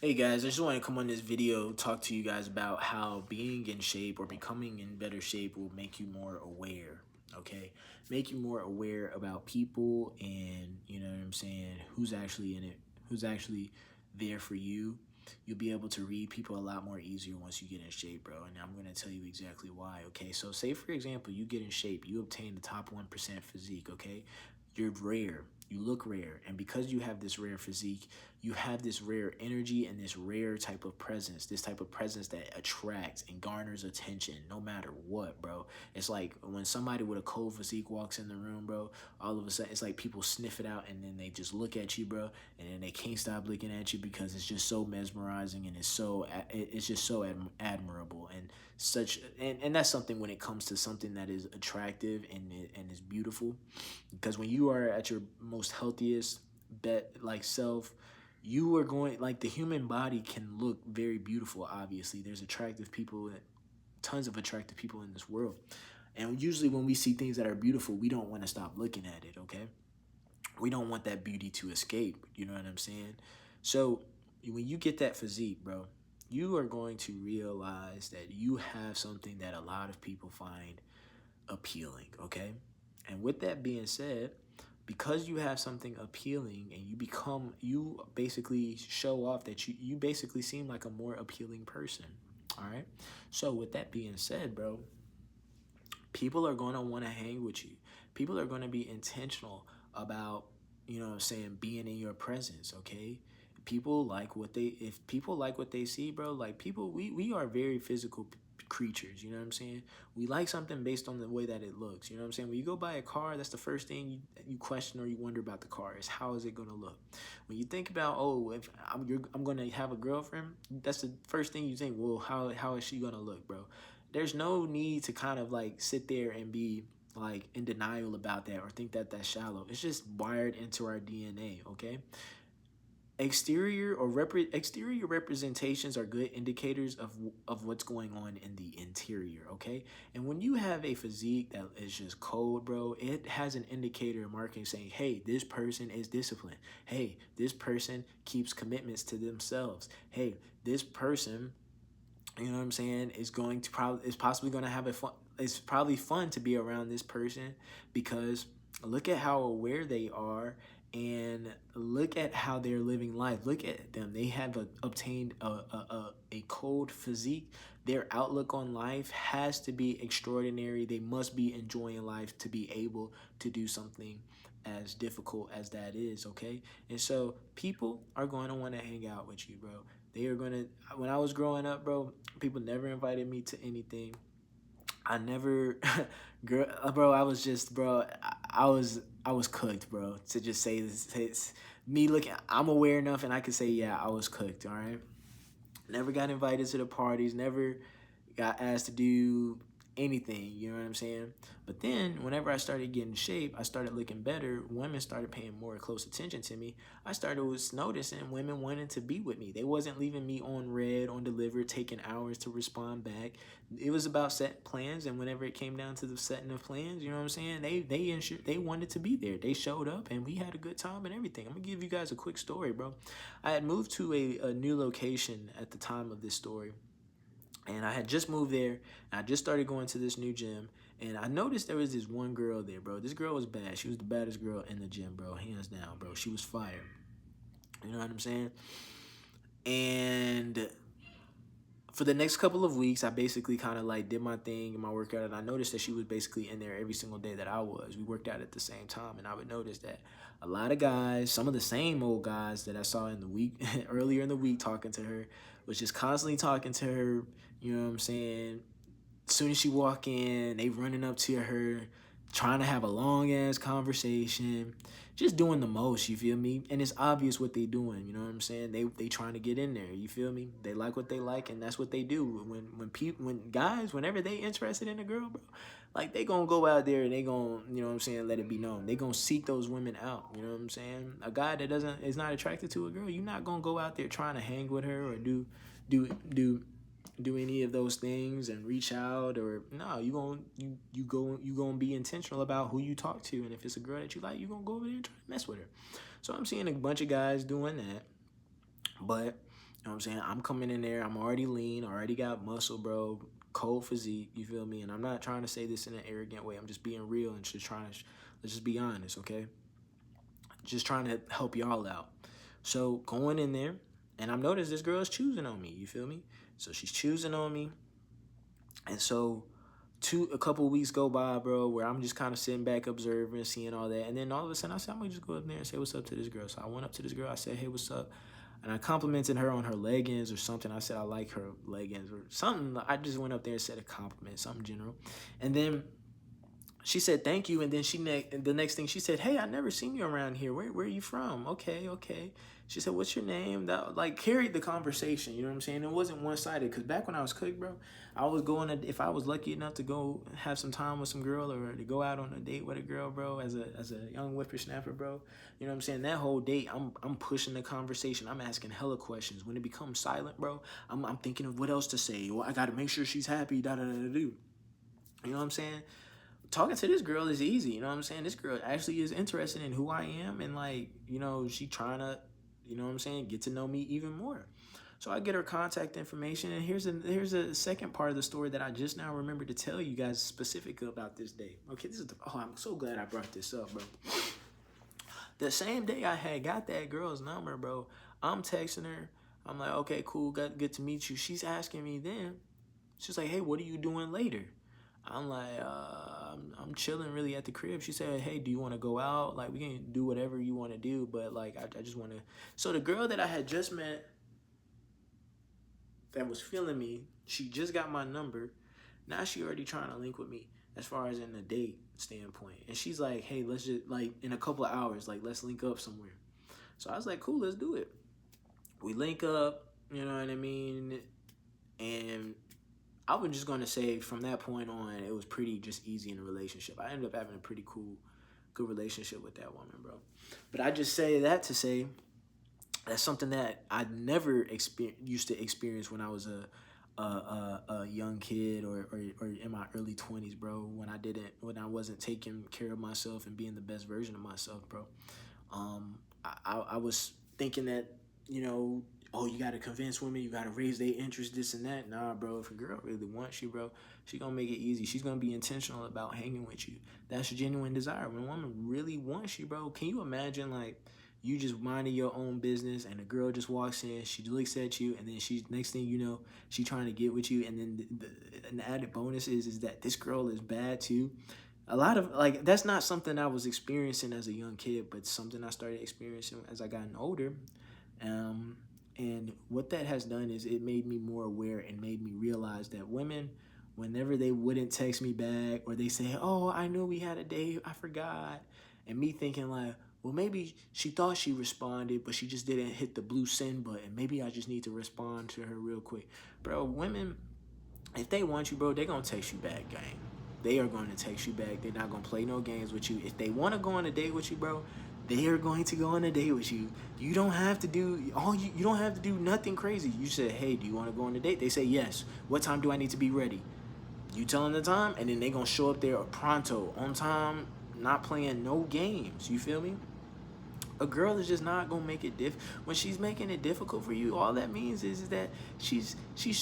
Hey guys, I just want to come on this video talk to you guys about how being in shape or becoming in better shape will make you more aware, okay? Make you more aware about people and, you know what I'm saying, who's actually in it, who's actually there for you. You'll be able to read people a lot more easier once you get in shape, bro. And I'm going to tell you exactly why, okay? So say for example, you get in shape, you obtain the top 1% physique, okay? You're rare. You look rare. And because you have this rare physique, you have this rare energy and this rare type of presence, this type of presence that attracts and garners attention no matter what, bro. It's like when somebody with a cold physique walks in the room, bro, all of a sudden it's like people sniff it out and then they just look at you, bro, and then they can't stop looking at you because it's just so mesmerizing and it's just so admirable and such and that's something when it comes to something that is attractive and is beautiful, because when you are at your most healthiest bet like self, you are going like the human body can look very beautiful. Obviously there's attractive people, tons of attractive people in this world, and usually when we see things that are beautiful we don't want to stop looking at it, okay? We don't want that beauty to escape, you know what I'm saying? So when you get that physique, bro, you are going to realize that you have something that a lot of people find appealing, okay? And with that being said, because you have something appealing and you basically show off that you basically seem like a more appealing person. All right. So with that being said, bro, people are going to want to hang with you. People are going to be intentional about, you know what I'm saying, being in your presence, okay? People like what they if people like what they see, bro, like people we are very physical creatures, you know what I'm saying? We like something based on the way that it looks, you know what I'm saying? When you go buy a car, that's the first thing you question or you wonder about the car is how is it going to look? When you think about, oh, if I'm going to have a girlfriend, that's the first thing you think, well, how is she going to look, bro? There's no need to kind of like sit there and be like in denial about that or think that that's shallow. It's just wired into our DNA, okay? Exterior representations are good indicators of what's going on in the interior, okay? And when you have a physique that is just cold, bro, it has an indicator marking saying, hey, this person is disciplined. Hey, this person keeps commitments to themselves. Hey, this person, you know what I'm saying, is possibly going to have a fun. It's probably fun to be around this person because look at how aware they are and look at how they're living life. Look at them. They have obtained a cold physique. Their outlook on life has to be extraordinary. They must be enjoying life to be able to do something as difficult as that is, okay? And so people are going to want to hang out with you, bro. They are going to, when I was growing up, bro, people never invited me to anything. I never, girl, bro. I was just, bro. I was cooked, bro. To just say this, it's me looking. I'm aware enough, and I can say, yeah, I was cooked. All right. Never got invited to the parties. Never got asked to do anything, you know what I'm saying? But then whenever I started getting in shape, I started looking better, women started paying more close attention to me. I started was noticing women wanting to be with me. They wasn't leaving me on red, on delivered, taking hours to respond back. It was about set plans, and whenever it came down to the setting of plans, you know what I'm saying? They wanted to be there. They showed up and we had a good time and everything. I'm gonna give you guys a quick story, bro. I had moved to a new location at the time of this story, and I had just moved there, and I just started going to this new gym, and I noticed there was this one girl there, bro. This girl was bad. She was the baddest girl in the gym, bro, hands down, bro. She was fire. You know what I'm saying? And for the next couple of weeks, I basically kind of like did my thing in my workout, and I noticed that she was basically in there every single day that I was. We worked out at the same time, and I would notice that a lot of guys, some of the same old guys that I saw in the week earlier in the week talking to her, was just constantly talking to her. You know what I'm saying? As soon as she walk in, they running up to her, trying to have a long ass conversation, just doing the most. You feel me? And it's obvious what they doing. You know what I'm saying? They trying to get in there. You feel me? They like what they like, and that's what they do. When guys, whenever they interested in a girl, bro, like they gonna go out there and they gonna, you know what I'm saying, let it be known. They gonna seek those women out. You know what I'm saying? A guy that doesn't is not attracted to a girl, you're not gonna go out there trying to hang with her or do do do any of those things and reach out, or no, you gonna be intentional about who you talk to, and if it's a girl that you like, you gonna go over there and try to mess with her. So I'm seeing a bunch of guys doing that, but know what I'm saying? I'm coming in there, I'm already lean, already got muscle, bro, cold physique, you feel me? And I'm not trying to say this in an arrogant way. I'm just being real and just trying to, let's just be honest, okay? Just trying to help y'all out. So going in there, and I've noticed this girl is choosing on me, you feel me? So she's choosing on me. And so a couple of weeks go by, bro, where I'm just kind of sitting back observing, seeing all that. And then all of a sudden I said, I'm gonna just go up there and say what's up to this girl. So I went up to this girl, I said, hey, what's up? And I complimented her on her leggings or something. I said I like her leggings or something. I just went up there and said a compliment, something general. And then she said thank you, and then the next thing she said, hey, I never seen you around here. Where are you from? Okay. She said, what's your name? That like carried the conversation, you know what I'm saying? It wasn't one-sided, because back when I was cooked, bro, I was going to, if I was lucky enough to go have some time with some girl or to go out on a date with a girl, bro, as a young whippersnapper, bro, you know what I'm saying? That whole date, I'm pushing the conversation. I'm asking hella questions. When it becomes silent, bro, I'm thinking of what else to say. Well, I got to make sure she's happy, da-da-da-da-do. You know what I'm saying? Talking to this girl is easy, you know what I'm saying? This girl actually is interested in who I am, and like, you know, she trying to, you know what I'm saying, get to know me even more. So I get her contact information, and here's a second part of the story that I just now remembered to tell you guys specifically about this day. Okay, I'm so glad I brought this up, bro. The same day I had got that girl's number, bro, I'm texting her. I'm like, okay, cool, good to meet you. She's asking me then, she's like, hey, what are you doing later? I'm like, I'm chilling really at the crib. She said, hey, do you want to go out? Like, we can do whatever you want to do, but like, I just want to. So the girl that I had just met that was feeling me, she just got my number. Now she already trying to link with me as far as in the date standpoint. And she's like, hey, let's just, like, in a couple of hours, like, let's link up somewhere. So I was like, cool, let's do it. We link up, you know what I mean? And I was just going to say from that point on, it was pretty just easy in a relationship. I ended up having a pretty good relationship with that woman, bro. But I just say that to say that's something that I never used to experience when I was a young kid or in my early 20s, bro, when I wasn't taking care of myself and being the best version of myself, bro. I was thinking that, you know, oh, you got to convince women, you got to raise their interest, this and that. Nah, bro, if a girl really wants you, bro, she going to make it easy. She's going to be intentional about hanging with you. That's genuine desire. When a woman really wants you, bro, can you imagine, like, you just minding your own business and a girl just walks in, she looks at you, and then next thing you know, she trying to get with you, and then an added bonus is that this girl is bad too. A lot of, like, that's not something I was experiencing as a young kid, but something I started experiencing as I gotten older. And what that has done is it made me more aware and made me realize that women, whenever they wouldn't text me back or they say, oh, I knew we had a date, I forgot. And me thinking like, well, maybe she thought she responded, but she just didn't hit the blue send button. Maybe I just need to respond to her real quick. Bro, women, if they want you, bro, they're going to text you back, gang. They are going to text you back. They're not going to play no games with you. If they want to go on a date with you, bro, they are going to go on a date with you. You don't have to do you don't have to do nothing crazy. You say, hey, do you want to go on a date? They say yes. What time do I need to be ready? You tell them the time, and then they gonna show up there pronto, on time, not playing no games. You feel me? A girl is just not gonna make it when she's making it difficult for you. All that means is that she's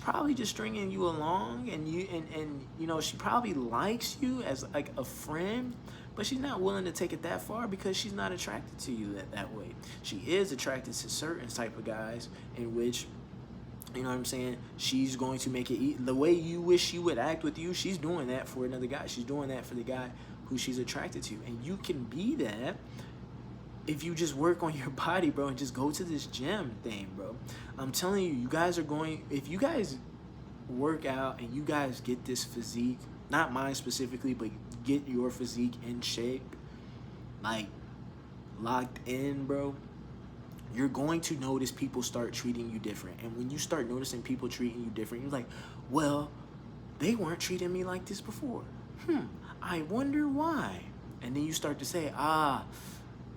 probably just stringing you along, and you know, she probably likes you as like a friend, but she's not willing to take it that far because she's not attracted to you that way. She is attracted to certain type of guys in which, you know what I'm saying, she's going to make it the way you wish she would act with you. She's doing that for another guy. She's doing that for the guy who she's attracted to, and you can be that if you just work on your body, bro, and just go to this gym thing, bro. I'm telling you, you guys are going, if you guys work out and you guys get this physique, not mine specifically, but get your physique in shape, like locked in, bro, you're going to notice people start treating you different. And when you start noticing people treating you different, you're like, well, they weren't treating me like this before. I wonder why. And then you start to say, I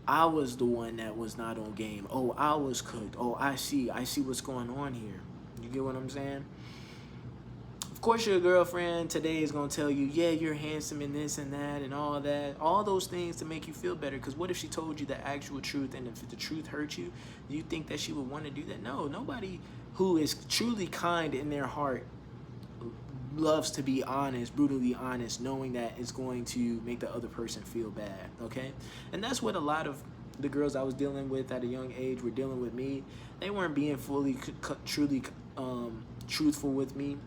was the one that was not on game. Oh, I was cooked. Oh, I see what's going on here. You get what I'm saying? Of course, your girlfriend today is going to tell you, yeah, you're handsome and this and that and all that. All those things to make you feel better. Because what if she told you the actual truth, and if the truth hurt you, do you think that she would want to do that? No, nobody who is truly kind in their heart loves to be honest, brutally honest, knowing that it's going to make the other person feel bad, okay? And that's what a lot of the girls I was dealing with at a young age were dealing with me. They weren't being fully, truly truthful with me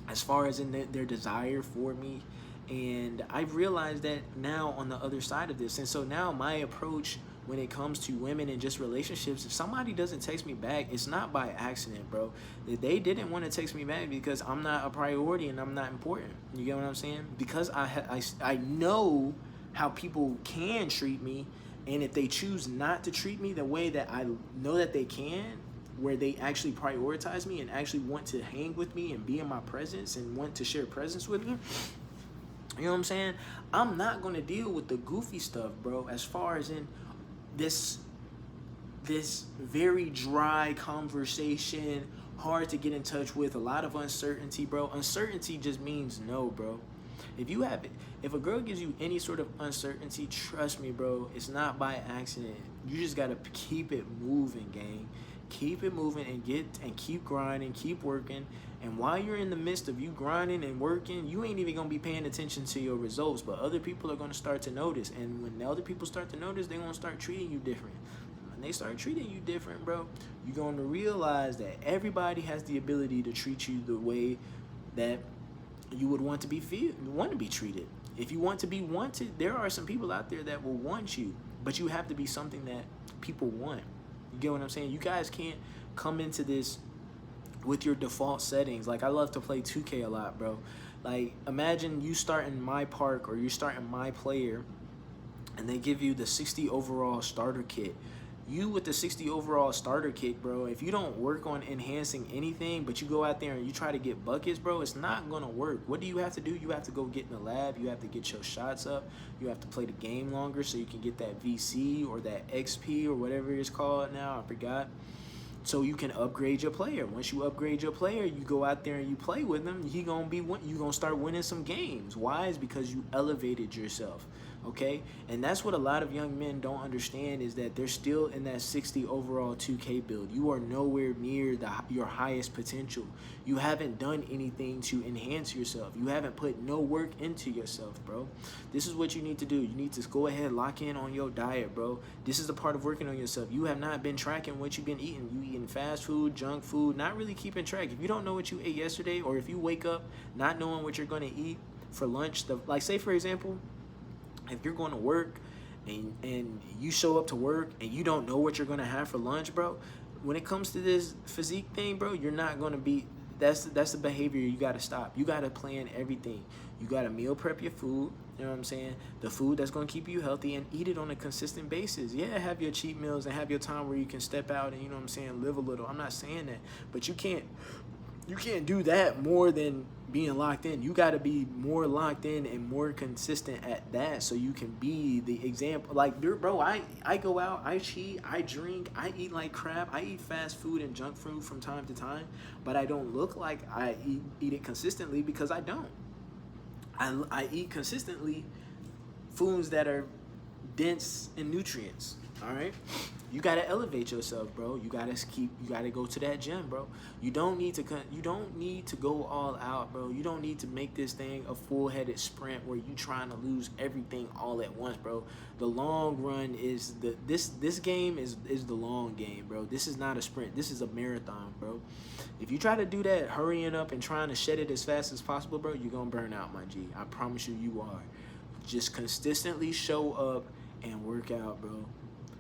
as far as in their desire for me. And I've realized that now on the other side of this. And so now my approach when it comes to women and just relationships, if somebody doesn't text me back, it's not by accident, bro. They didn't want to text me back because I'm not a priority and I'm not important. You get what I'm saying? Because I know how people can treat me, and if they choose not to treat me the way that I know that they can, where they actually prioritize me and actually want to hang with me and be in my presence and want to share presence with me, you know what I'm saying? I'm not going to deal with the goofy stuff, bro, as far as in this very dry conversation, hard to get in touch with, a lot of uncertainty, bro. Uncertainty just means no, bro. If a girl gives you any sort of uncertainty, trust me, bro, it's not by accident. You just gotta keep it moving, gang. Keep it moving and keep grinding, keep working. And while you're in the midst of you grinding and working, you ain't even gonna be paying attention to your results, but other people are gonna start to notice. And when the other people start to notice, they're gonna start treating you different. When they start treating you different, bro, you're gonna realize that everybody has the ability to treat you the way that you would want to be treated. If you want to be wanted, there are some people out there that will want you, but you have to be something that people want. You get what I'm saying? You guys can't come into this with your default settings. Like, I love to play 2K a lot, bro. Like, imagine you starting my park or you're starting my player and they give you the 60 overall starter kit. You with the 60 overall starter kit, bro, if you don't work on enhancing anything, but you go out there and you try to get buckets, bro, it's not going to work. What do you have to do? You have to go get in the lab. You have to get your shots up. You have to play the game longer so you can get that VC or that XP or whatever it's called now. I forgot. So you can upgrade your player. Once you upgrade your player, you go out there and you play with him. You gonna start winning some games. Why? Is because you elevated yourself. Okay, and that's what a lot of young men don't understand, is that they're still in that 60 overall 2K build. You are nowhere near your highest potential. You haven't done anything to enhance yourself. You haven't put no work into yourself, bro. This is what you need to do. You need to go ahead, lock in on your diet, bro. This is a part of working on yourself. You have not been tracking what you've been eating. You eating fast food, junk food, not really keeping track. If you don't know what you ate yesterday, or if you wake up not knowing what you're going to eat for lunch, like say for example, if you're going to work and you show up to work and you don't know what you're going to have for lunch, bro, when it comes to this physique thing, bro, you're not going to be, that's the behavior you got to stop. You got to plan everything. You got to meal prep your food, you know what I'm saying? The food that's going to keep you healthy, and eat it on a consistent basis. Yeah, have your cheat meals and have your time where you can step out and, you know what I'm saying, live a little. I'm not saying that, but you can't do that more than being locked in. You got to be more locked in and more consistent at that, so you can be the example. Like, bro, I go out, I cheat, I drink, I eat like crap, I eat fast food and junk food from time to time, but I don't look like I eat it consistently, because I don't. I eat consistently foods that are dense in nutrients. All right, you gotta elevate yourself, bro. You gotta go to that gym, bro. You don't need to go all out, bro. You don't need to make this thing a full-headed sprint where you trying to lose everything all at once, bro. The long run is this game is the long game, bro. This is not a sprint. This is a marathon, bro. If you try to do that, hurrying up and trying to shed it as fast as possible, bro, you're gonna burn out, my G. I promise you are. Just consistently show up and work out, bro.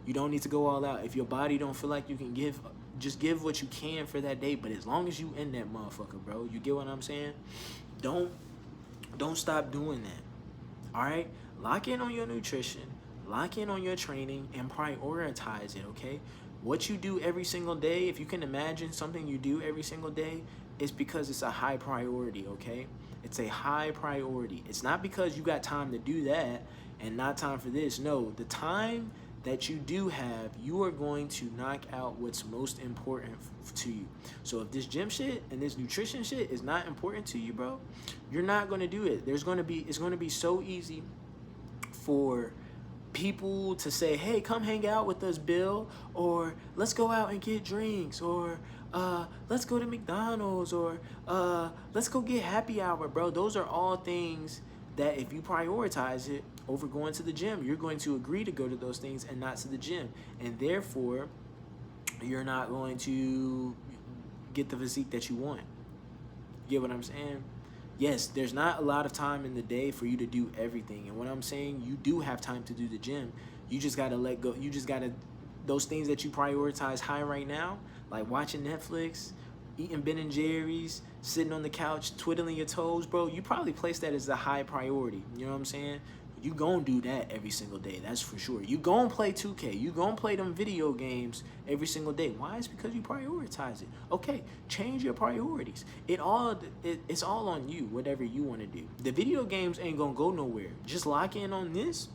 You don't need to go all out. If your body don't feel like you can give, just give what you can for that day. But as long as you in that motherfucker, bro, you get what I'm saying? Don't stop doing that. All right? Lock in on your nutrition. Lock in on your training and prioritize it, okay? What you do every single day, if you can imagine something you do every single day, it's because it's a high priority, okay? It's a high priority. It's not because you got time to do that and not time for this. No, the time that you do have, you are going to knock out what's most important to you. So if this gym shit and this nutrition shit is not important to you, bro, you're not going to do it. It's going to be so easy for people to say, hey, come hang out with us, Bill, or let's go out and get drinks, or let's go to McDonald's, or let's go get happy hour, bro. Those are all things that if you prioritize it over going to the gym, you're going to agree to go to those things and not to the gym. And therefore, you're not going to get the physique that you want. You get what I'm saying? Yes, there's not a lot of time in the day for you to do everything. And when I'm saying you do have time to do the gym, you just got to let go. You just got to, those things that you prioritize high right now, like watching Netflix, eating Ben & Jerry's, sitting on the couch, twiddling your toes, bro, you probably place that as a high priority. You know what I'm saying? You gonna do that every single day, that's for sure. You gonna play 2K, you gonna play them video games every single day. Why? It's because you prioritize it. Okay, change your priorities. It's all on you, whatever you want to do. The video games ain't gonna go nowhere. Just lock in on this,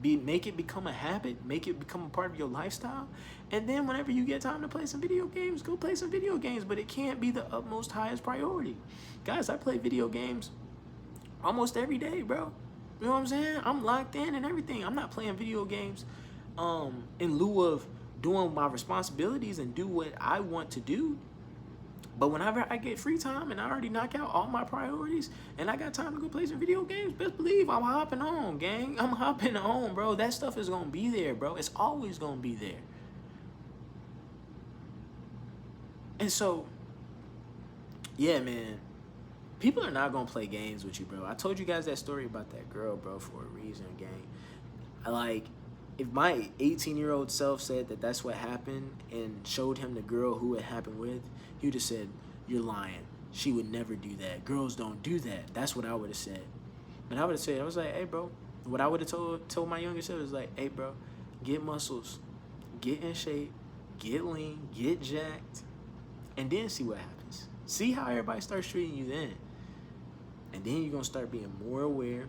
make it become a habit, make it become a part of your lifestyle, and then whenever you get time to play some video games, go play some video games, but it can't be the utmost highest priority. Guys, I play video games almost every day, bro. You know what I'm saying? I'm locked in and everything. I'm not playing video games in lieu of doing my responsibilities and do what I want to do. But whenever I get free time and I already knock out all my priorities and I got time to go play some video games, best believe I'm hopping on, gang. I'm hopping on, bro. That stuff is going to be there, bro. It's always going to be there. And so, yeah, man. People are not going to play games with you, bro. I told you guys that story about that girl, bro, for a reason, gang. Like, if my 18-year-old self said that that's what happened and showed him the girl who it happened with, he would have said, you're lying. She would never do that. Girls don't do that. That's what I would have said. But I would have said, I was like, hey, bro. What I would have told my younger self was like, hey, bro, get muscles, get in shape, get lean, get jacked, and then see what happens. See how everybody starts treating you then. And then you're going to start being more aware.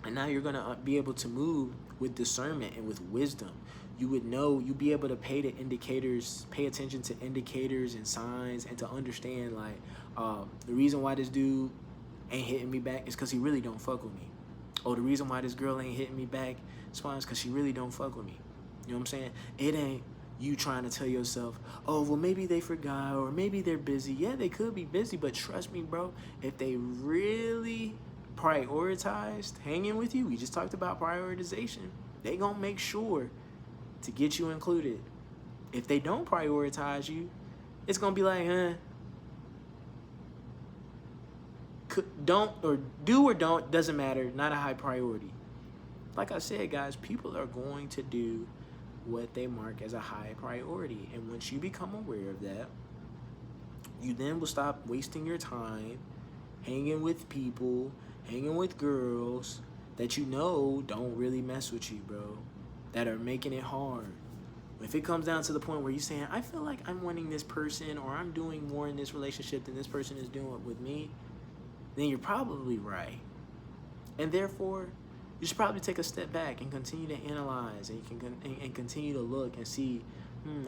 And now you're going to be able to move with discernment and with wisdom. You would know, you'd be able to pay attention to indicators and signs, and to understand, like, the reason why this dude ain't hitting me back is because he really don't fuck with me. Oh, the reason why this girl ain't hitting me back is because she really don't fuck with me. You know what I'm saying? It ain't you trying to tell yourself, oh, well, maybe they forgot, or maybe they're busy. Yeah, they could be busy, but trust me, bro, if they really prioritized hanging with you, we just talked about prioritization, they gonna make sure to get you included. If they don't prioritize you, it's gonna be like, don't, or do or don't, doesn't matter, not a high priority. Like I said, guys, people are going to do what they mark as a high priority. And once you become aware of that, you then will stop wasting your time hanging with people, hanging with girls that you know don't really mess with you, bro, that are making it hard. If it comes down to the point where you're saying, I feel like I'm wanting this person, or I'm doing more in this relationship than this person is doing with me, then you're probably right. And therefore, you should probably take a step back and continue to analyze, and you can continue to look and see,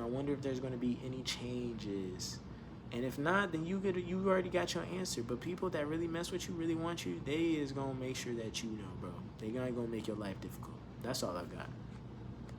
I wonder if there's going to be any changes. And if not, then you already got your answer. But people that really mess with you, really want you, they is going to make sure that you know, bro. They're going to make your life difficult. That's all I've got.